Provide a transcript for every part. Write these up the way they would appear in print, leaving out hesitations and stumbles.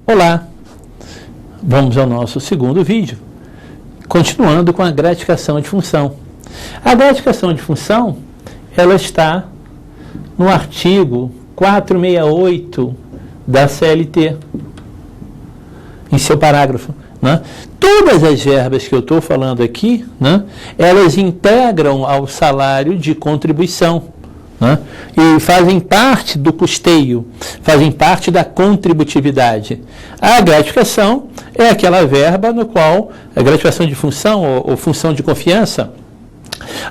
Olá, vamos ao nosso segundo vídeo, continuando com a gratificação de função. A gratificação de função, ela está no artigo 468 da CLT, em seu parágrafo, né? Todas as verbas que eu estou falando aqui, né, elas integram ao salário de contribuição, né, e fazem parte do custeio, fazem parte da contributividade. A gratificação é aquela verba no qual a gratificação de função ou função de confiança,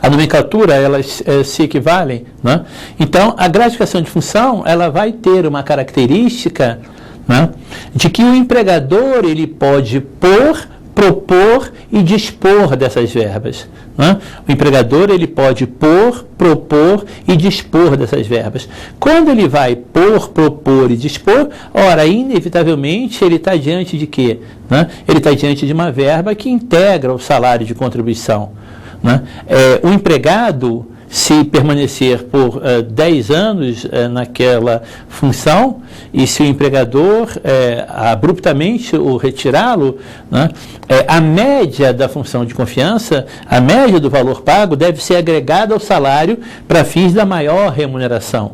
a nomenclatura, elas se equivalem, né? Então, a gratificação de função, ela vai ter uma característica, né, de que o empregador ele pode propor e dispor dessas verbas, né? O empregador ele pode propor e dispor dessas verbas. Quando ele vai propor e dispor, ora, inevitavelmente ele está diante de quê? Né? Ele está diante de uma verba que integra o salário de contribuição, né? O empregado, se permanecer por 10 anos naquela função, e se o empregador abruptamente o retirá-lo, né, a média da função de confiança, a média do valor pago, deve ser agregada ao salário para fins da maior remuneração,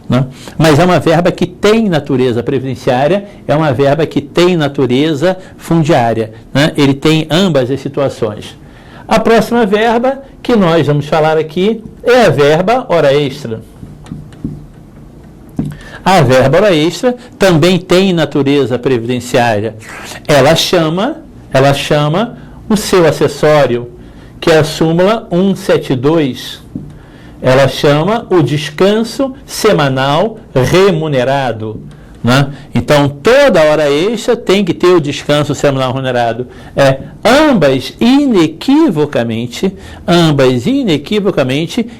né? Mas é uma verba que tem natureza previdenciária, é uma verba que tem natureza fundiária, né? Ele tem ambas as situações. A próxima verba que nós vamos falar aqui é a verba hora extra. A verba hora extra também tem natureza previdenciária. Ela chama o seu acessório, que é a súmula 172. Ela chama o descanso semanal remunerado, né? Então, toda hora extra tem que ter o descanso semanal remunerado. Ambas inequivocamente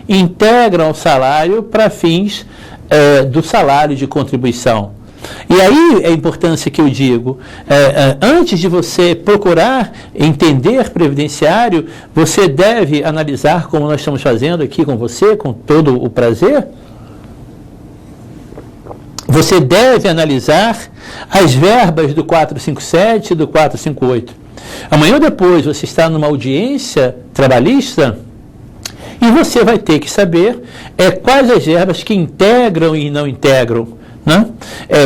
integram o salário para fins do salário de contribuição. E aí a importância que eu digo, antes de você procurar entender previdenciário, você deve analisar, como nós estamos fazendo aqui com você, com todo o prazer. Você deve analisar as verbas do 457 e do 458. Amanhã ou depois você está numa audiência trabalhista e você vai ter que saber quais as verbas que integram e não integram, né?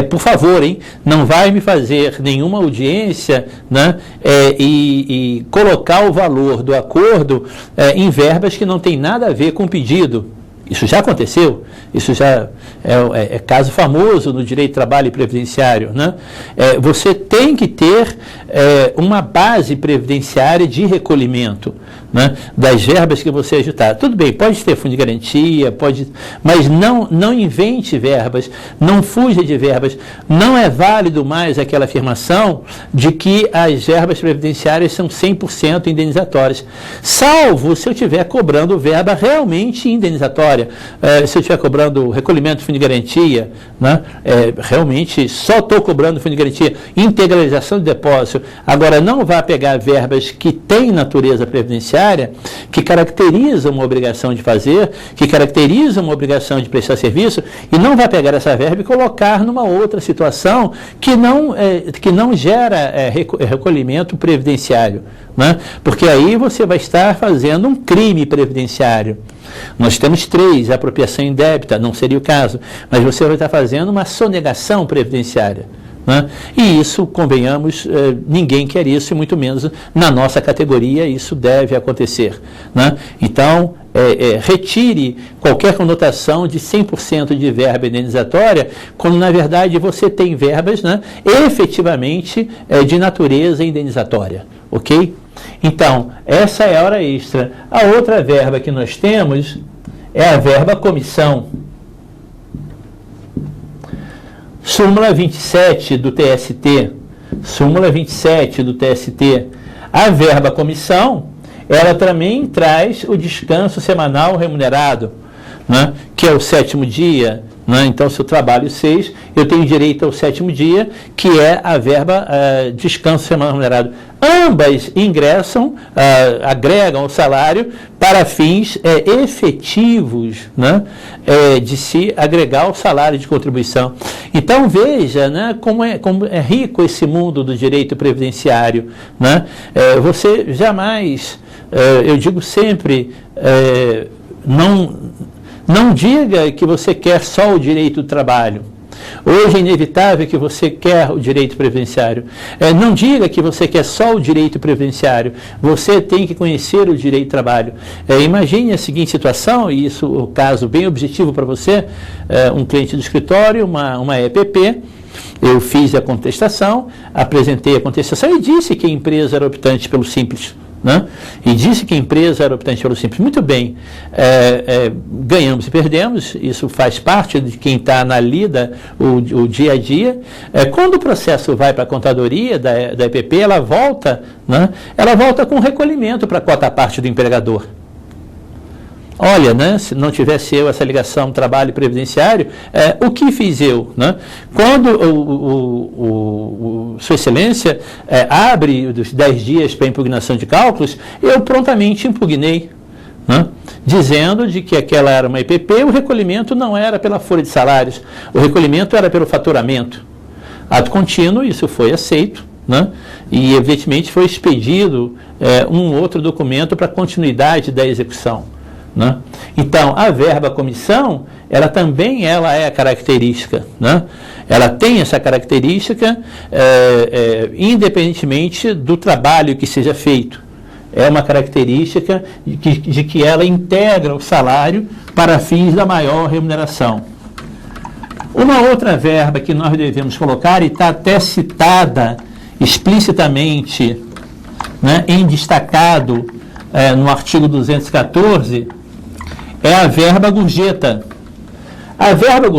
Por favor, não vai me fazer nenhuma audiência, né, e colocar o valor do acordo em verbas que não tem nada a ver com o pedido. Isso já aconteceu, isso já é caso famoso no direito de trabalho e previdenciário, né? Você tem que ter uma base previdenciária de recolhimento, né, das verbas que você ajustar. Tudo bem, pode ter fundo de garantia, mas não invente verbas, não fuja de verbas. Não é válido mais aquela afirmação de que as verbas previdenciárias são 100% indenizatórias, salvo se eu estiver cobrando verba realmente indenizatória. Se eu estiver cobrando recolhimento de fundo de garantia, né, realmente só estou cobrando fundo de garantia, integralização de depósito. Agora, não vá pegar verbas que têm natureza previdenciária, que caracterizam uma obrigação de fazer, que caracterizam uma obrigação de prestar serviço, e não vai pegar essa verba e colocar numa outra situação que não gera recolhimento previdenciário, né? Porque aí você vai estar fazendo um crime previdenciário. Nós temos 3, a apropriação indébita, não seria o caso, mas você vai estar fazendo uma sonegação previdenciária, né? E isso, convenhamos, ninguém quer isso, e muito menos na nossa categoria isso deve acontecer, né? Então, retire qualquer conotação de 100% de verba indenizatória, quando na verdade você tem verbas, né, efetivamente de natureza indenizatória, ok? Então, essa é a hora extra. A outra verba que nós temos é a verba comissão. Súmula 27 do TST. Súmula 27 do TST. A verba comissão, ela também traz o descanso semanal remunerado. né, que é o 7º dia, né? Então, se eu trabalho 6, eu tenho direito ao 7º dia, que é a verba descanso semanal remunerado. Ambas ingressam, agregam o salário para fins efetivos, né, de se agregar o salário de contribuição. Então, veja, né, como é rico esse mundo do direito previdenciário, né? Você jamais, eu digo sempre, não diga que você quer só o direito do trabalho. Hoje é inevitável que você quer o direito previdenciário. Não diga que você quer só o direito previdenciário. Você tem que conhecer o direito do trabalho. Imagine a seguinte situação, e isso é um caso bem objetivo para você, um cliente do escritório, uma EPP, eu fiz a contestação, apresentei a contestação e disse que a empresa era optante pelo Simples. Né? E disse que a empresa era optante pelo Simples. Muito bem, ganhamos e perdemos, isso faz parte de quem está na lida, o dia a dia. Quando o processo vai para a contadoria da EPP, ela volta, né? Ela volta com recolhimento para a cota parte do empregador. Olha, né, se não tivesse eu essa ligação trabalho e previdenciário, o que fiz eu? Né? Quando Sua Excelência abre os 10 dias para impugnação de cálculos, eu prontamente impugnei, né, dizendo de que aquela era uma EPP, o recolhimento não era pela folha de salários, o recolhimento era pelo faturamento. Ato contínuo, isso foi aceito, né, e evidentemente foi expedido um outro documento para continuidade da execução. Né? Então, a verba comissão, ela também é a característica, né? Ela tem essa característica independentemente do trabalho que seja feito. É uma característica de que ela integra o salário para fins da maior remuneração. Uma outra verba que nós devemos colocar, e está até citada explicitamente, né, em destacado no artigo 214, é a verba gorjeta. A verba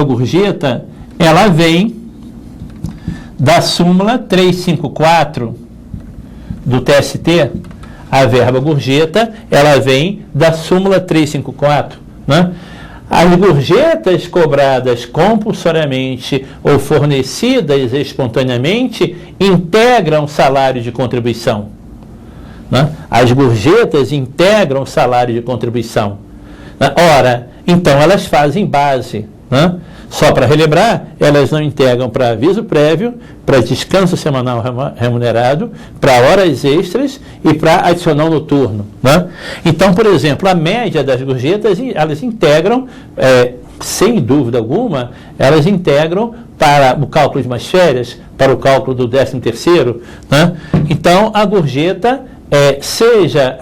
gorjeta, ela vem da súmula 354 do TST. A verba gorjeta, ela vem da súmula 354, né? As gorjetas cobradas compulsoriamente ou fornecidas espontaneamente integram o salário de contribuição. Né? As gorjetas integram o salário de contribuição. Né? Ora, então elas fazem base. Né? Só para relembrar, elas não integram para aviso prévio, para descanso semanal remunerado, para horas extras e para adicional noturno. Né? Então, por exemplo, a média das gorjetas, elas integram, sem dúvida alguma, elas integram para o cálculo de mais férias, para o cálculo do 13º. Né? Então, a gorjeta, seja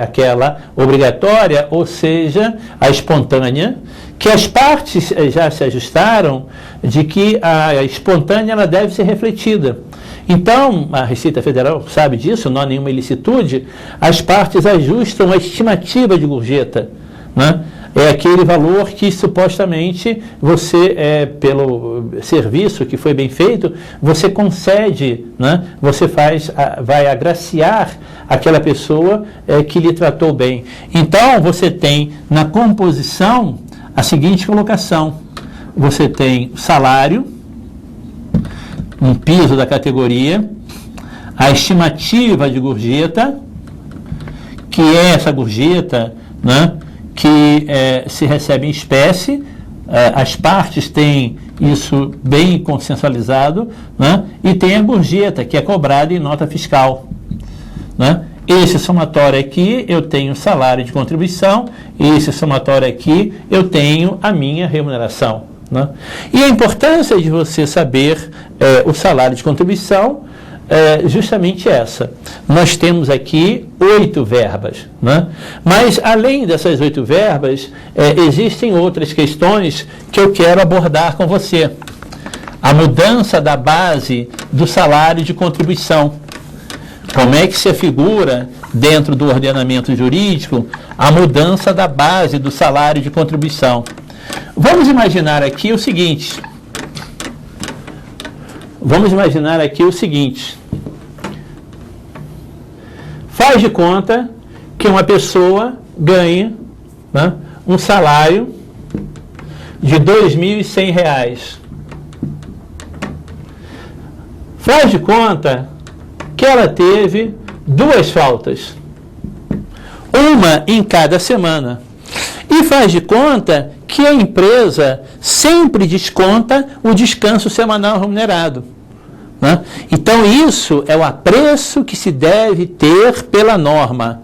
aquela obrigatória, ou seja a espontânea, que as partes já se ajustaram de que a espontânea ela deve ser refletida. Então, a Receita Federal sabe disso, não há nenhuma ilicitude, as partes ajustam a estimativa de gorjeta, né? É aquele valor que supostamente você, pelo serviço que foi bem feito, você concede, né? Você vai agraciar aquela pessoa que lhe tratou bem. Então, você tem na composição a seguinte colocação: você tem o salário, um piso da categoria, a estimativa de gorjeta, que é essa gorjeta, né, que se recebe em espécie, as partes têm isso bem consensualizado, né, e tem a gorjeta, que é cobrada em nota fiscal. Né? Esse somatório aqui eu tenho salário de contribuição, esse somatório aqui eu tenho a minha remuneração. Né? E a importância de você saber o salário de contribuição é justamente essa. Nós temos aqui 8 verbas, né? Mas além dessas 8 verbas, existem outras questões que eu quero abordar com você. A mudança da base do salário de contribuição. Como é que se afigura dentro do ordenamento jurídico a mudança da base do salário de contribuição? Vamos imaginar aqui o seguinte. Faz de conta que uma pessoa ganhe, né, um salário de R$ 2.100. Faz de conta que ela teve 2 faltas, uma em cada semana. E faz de conta que a empresa sempre desconta o descanso semanal remunerado, né? Então, isso é o apreço que se deve ter pela norma.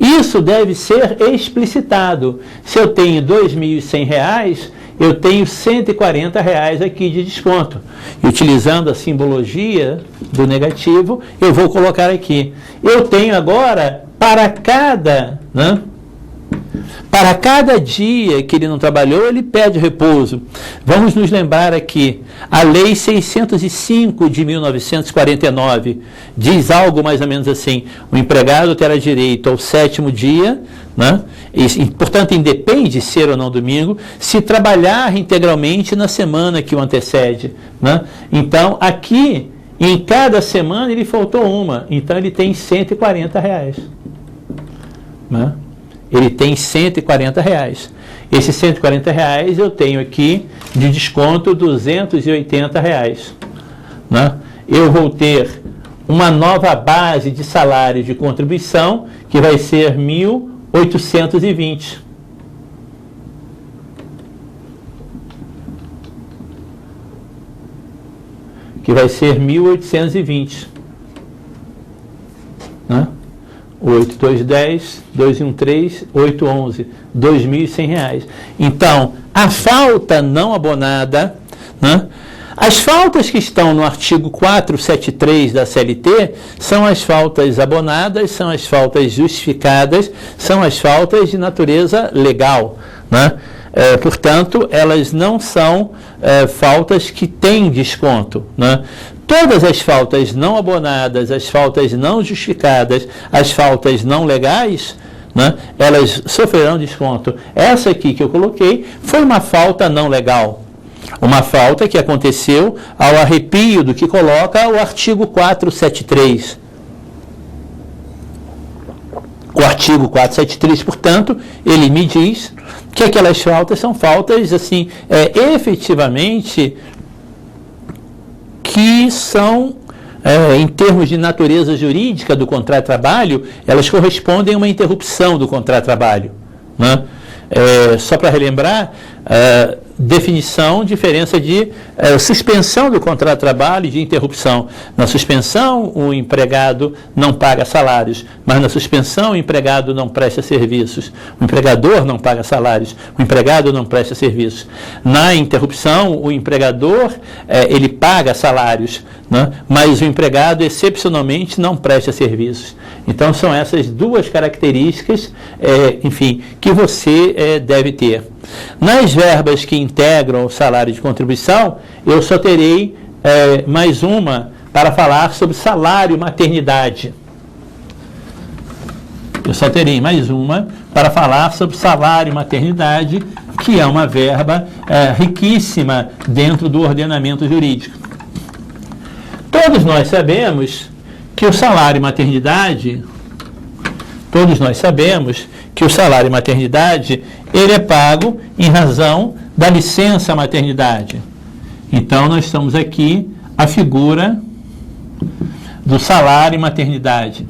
Isso deve ser explicitado. Se eu tenho R$ 2.100, eu tenho R$ 140 aqui de desconto. E utilizando a simbologia do negativo, eu vou colocar aqui. Eu tenho agora, para cada dia que ele não trabalhou, ele pede repouso. Vamos nos lembrar aqui, a Lei 605 de 1949 diz algo mais ou menos assim: o empregado terá direito ao 7º dia, né? E, portanto, independe de ser ou não domingo, se trabalhar integralmente na semana que o antecede, né? Então, aqui, em cada semana, ele faltou uma, então ele tem R$ 140, né? Ele tem R$ 140. Esses R$ 140 eu tenho aqui de desconto R$ 280, né? Eu vou ter uma nova base de salário de contribuição que vai ser 1.820. Que vai ser 1.820, né? 8, 2, 10, 2, 1, 3, 8, 11, R$ 2.100. Então, a falta não abonada, né? As faltas que estão no artigo 473 da CLT são as faltas abonadas, são as faltas justificadas, são as faltas de natureza legal, né? Portanto, elas não são faltas que têm desconto, né? Todas as faltas não abonadas, as faltas não justificadas, as faltas não legais, né, elas sofrerão desconto. Essa aqui que eu coloquei foi uma falta não legal. Uma falta que aconteceu ao arrepio do que coloca o artigo 473. O artigo 473, portanto, ele me diz que aquelas faltas são faltas, assim, efetivamente, que são, em termos de natureza jurídica do contrato de trabalho, elas correspondem a uma interrupção do contrato de trabalho, né? Só para relembrar, definição, diferença de suspensão do contrato de trabalho e de interrupção. Na suspensão, o empregado não paga salários, mas na suspensão, o empregado não presta serviços. O empregador não paga salários, o empregado não presta serviços. Na interrupção, o empregador, ele paga salários, né? Mas o empregado, excepcionalmente, não presta serviços. Então, são essas duas características, enfim, que você deve ter. Nas verbas que integram o salário de contribuição, eu só terei mais uma para falar sobre salário maternidade. Eu só terei mais uma para falar sobre salário maternidade, que é uma verba riquíssima dentro do ordenamento jurídico. Todos nós sabemos que o salário maternidade, ele é pago em razão da licença maternidade. Então, nós estamos aqui a figura do salário maternidade.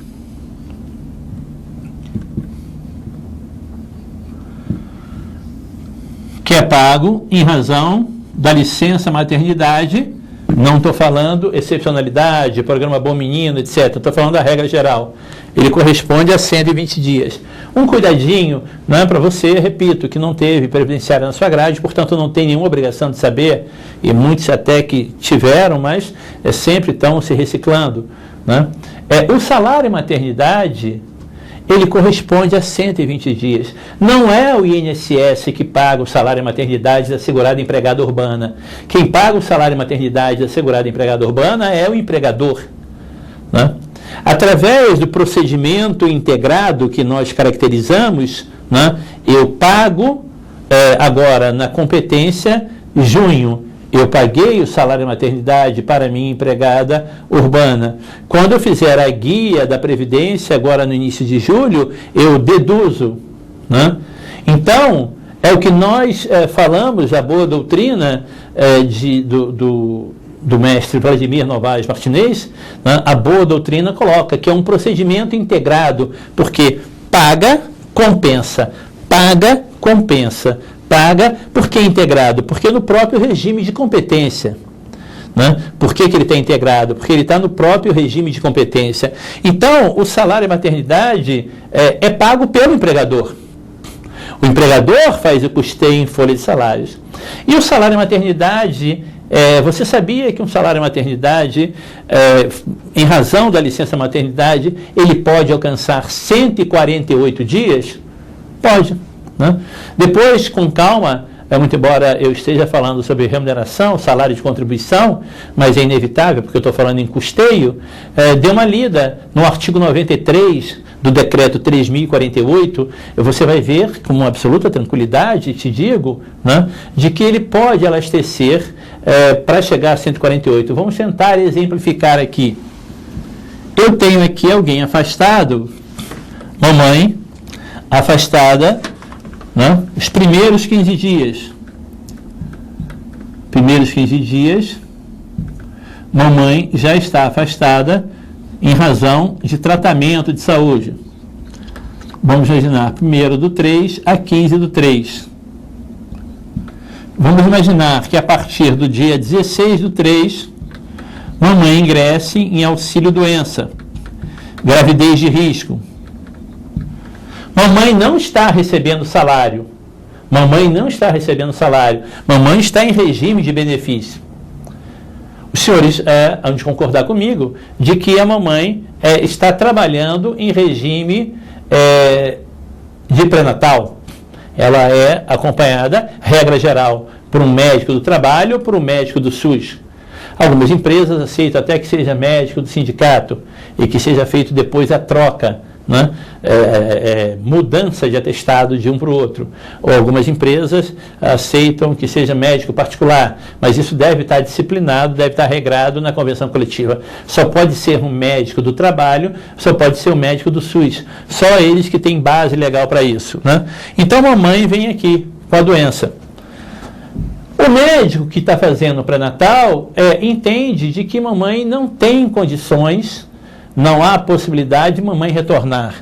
Que é pago em razão da licença maternidade. Não estou falando excepcionalidade, programa Bom Menino, etc. Estou falando da regra geral. Ele corresponde a 120 dias. Um cuidadinho, não é para você, repito, que não teve previdenciário na sua grade, portanto não tem nenhuma obrigação de saber, e muitos até que tiveram, mas sempre estão se reciclando, né? O salário maternidade, ele corresponde a 120 dias. Não é o INSS que paga o salário maternidade da segurada empregada urbana. Quem paga o salário maternidade da segurada empregada urbana é o empregador, né? Através do procedimento integrado que nós caracterizamos, né, eu pago, agora na competência, junho, eu paguei o salário maternidade para minha empregada urbana. Quando eu fizer a guia da Previdência, agora no início de julho, eu deduzo, né? Então, é o que nós falamos, a boa doutrina do mestre Vladimir Novaes Martinez, né? A boa doutrina coloca que é um procedimento integrado, porque paga, compensa, paga, compensa, paga. Por que integrado? Porque no próprio regime de competência. Né? Por que ele está integrado? Porque ele está no próprio regime de competência. Então, o salário maternidade é pago pelo empregador. O empregador faz o custeio em folha de salários. E o salário maternidade, você sabia que um salário maternidade, em razão da licença maternidade, ele pode alcançar 148 dias? Pode. Né? Depois, com calma, muito embora eu esteja falando sobre remuneração, salário de contribuição, mas é inevitável, porque eu estou falando em custeio, dê uma lida no artigo 93 do decreto 3.048, você vai ver com uma absoluta tranquilidade, te digo, né, de que ele pode alastecer para chegar a 148. Vamos tentar exemplificar aqui. Eu tenho aqui alguém afastado, mamãe afastada, né, os primeiros 15 dias. Primeiros 15 dias, mamãe já está afastada em razão de tratamento de saúde. Vamos imaginar 1º/3 a 15/3. Vamos imaginar que a partir do dia 16/3, mamãe ingresse em auxílio-doença, gravidez de risco. Mamãe não está recebendo salário. Mamãe não está recebendo salário. Mamãe está em regime de benefício. Os senhores hão de concordar comigo de que a mamãe está trabalhando em regime de pré-natal. Ela é acompanhada, regra geral, por um médico do trabalho ou por um médico do SUS. Algumas empresas aceitam até que seja médico do sindicato e que seja feito depois a troca, né? Mudança de atestado de um para o outro. Ou algumas empresas aceitam que seja médico particular, mas isso deve estar disciplinado, deve estar regrado na convenção coletiva. Só pode ser um médico do trabalho, só pode ser um médico do SUS. Só eles que têm base legal para isso, né? Então, mamãe vem aqui com a doença. O médico que está fazendo o pré-natal entende de que mamãe não tem condições, não há possibilidade de mamãe retornar.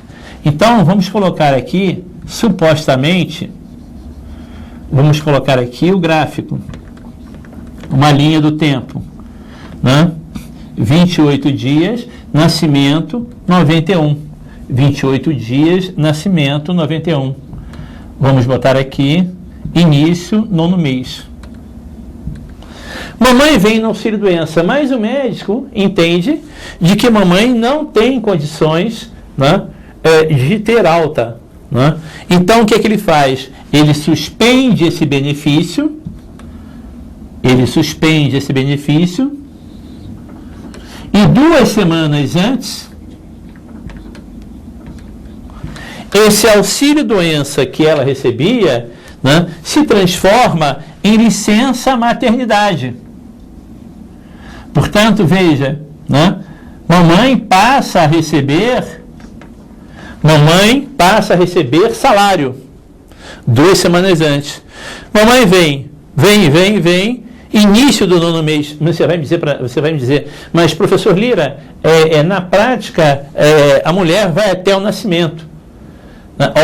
Então, vamos colocar aqui, supostamente, vamos colocar aqui o gráfico, uma linha do tempo, né? 28 dias, nascimento, 91. 28 dias, nascimento, 91. Vamos botar aqui, início, 9º mês. Mamãe vem no auxílio-doença, mas o médico entende de que mamãe não tem condições, né, de ter alta. Né? Então, o que é que ele faz? Ele suspende esse benefício, e 2 semanas antes, esse auxílio-doença que ela recebia, né, se transforma em licença maternidade. Portanto, veja, né, mamãe passa a receber salário 2 semanas antes. Mamãe vem, início do 9º mês. Você vai me dizer, mas professor Lira, na prática, a mulher vai até o nascimento.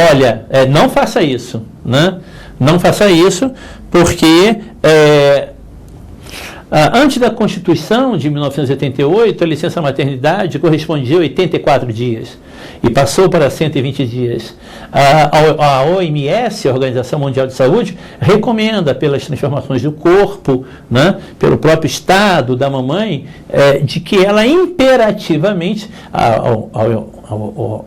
Olha, não faça isso, né? Não faça isso, porque antes da Constituição de 1988, a licença maternidade correspondia a 84 dias e passou para 120 dias. A OMS, a Organização Mundial de Saúde, recomenda, pelas transformações do corpo, né, pelo próprio estado da mamãe, de que ela imperativamente, a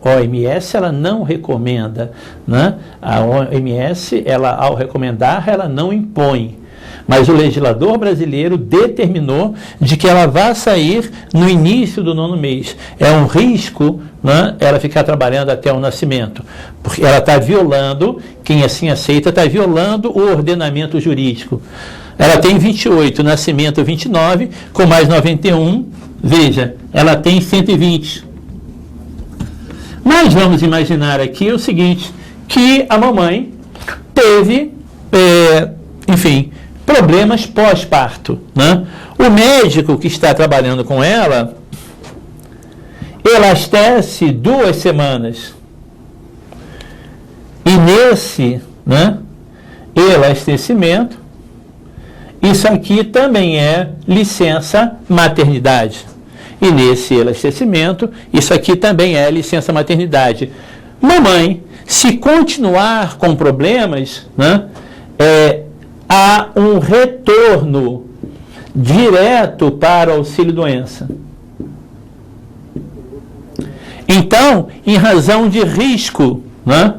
OMS, ela não recomenda, né? A OMS, ao recomendar, ela não impõe. Mas o legislador brasileiro determinou de que ela vai sair no início do 9º mês. É um risco, né, ela ficar trabalhando até o nascimento, porque ela está violando, quem assim aceita, está violando o ordenamento jurídico. Ela tem 28, nascimento 29, com mais 91, veja, ela tem 120. Mas vamos imaginar aqui o seguinte, que a mamãe teve, enfim, problemas pós-parto, né? O médico que está trabalhando com ela elastece 2 semanas. E nesse, né, elastecimento, isso aqui também é licença maternidade. E nesse elastecimento, isso aqui também é licença maternidade. Mamãe, se continuar com problemas, né, há um retorno direto para o auxílio-doença. Então, em razão de risco, né,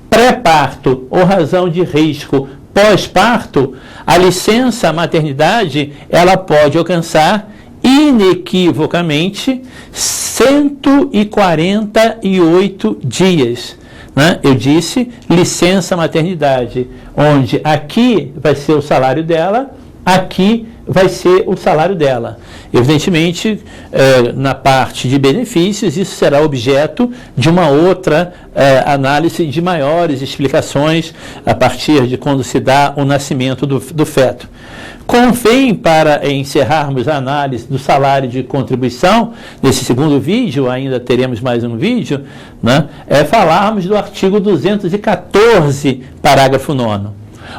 pré-parto ou razão de risco pós-parto, a licença maternidade ela pode alcançar inequivocamente 148 dias. Né? Eu disse licença maternidade, onde aqui vai ser o salário dela, aqui vai ser o salário dela. Evidentemente, na parte de benefícios, isso será objeto de uma outra análise de maiores explicações a partir de quando se dá o nascimento do feto. Convém, para encerrarmos a análise do salário de contribuição, nesse segundo vídeo, ainda teremos mais um vídeo, né, falarmos do artigo 214, parágrafo 9º.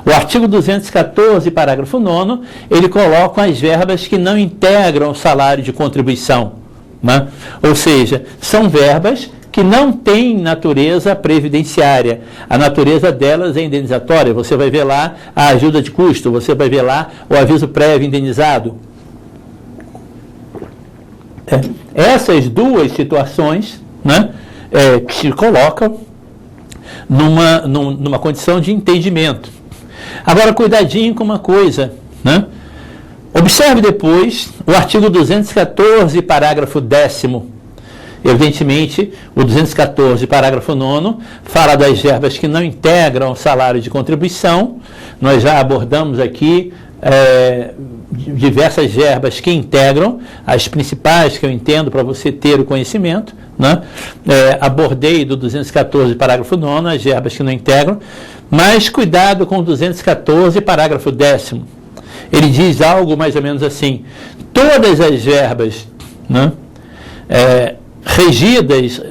O artigo 214, parágrafo 9º, ele coloca as verbas que não integram o salário de contribuição, né? Ou seja, são verbas que não têm natureza previdenciária. A natureza delas é indenizatória. Você vai ver lá a ajuda de custo, você vai ver lá o aviso prévio indenizado. Essas duas situações, né, que se colocam numa condição de entendimento. Agora, cuidadinho com uma coisa, né? Observe depois o artigo 214, parágrafo 10º. Evidentemente, o 214, parágrafo 9º, fala das verbas que não integram o salário de contribuição. Nós já abordamos aqui diversas verbas que integram, as principais que eu entendo para você ter o conhecimento, né? Abordei do 214, parágrafo 9º, as verbas que não integram, mas cuidado com o 214, parágrafo 10º. Ele diz algo mais ou menos assim: todas as verbas, né,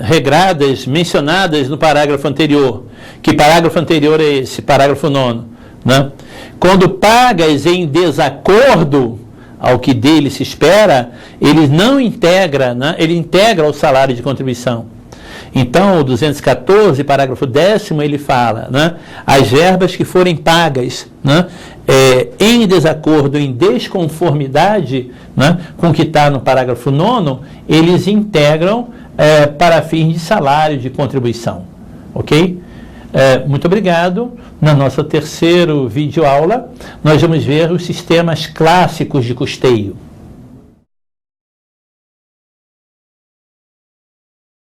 regradas, mencionadas no parágrafo anterior. Que parágrafo anterior é esse? Parágrafo 9º. Né? Quando pagas em desacordo ao que dele se espera, ele não integra, né? Ele integra o salário de contribuição. Então, o 214, parágrafo 10º, ele fala, né, as verbas que forem pagas, né, em desacordo, em desconformidade, né, com o que está no parágrafo 9º, eles integram para fins de salário de contribuição. Ok? Muito obrigado. Na nossa terceira videoaula, nós vamos ver os sistemas clássicos de custeio.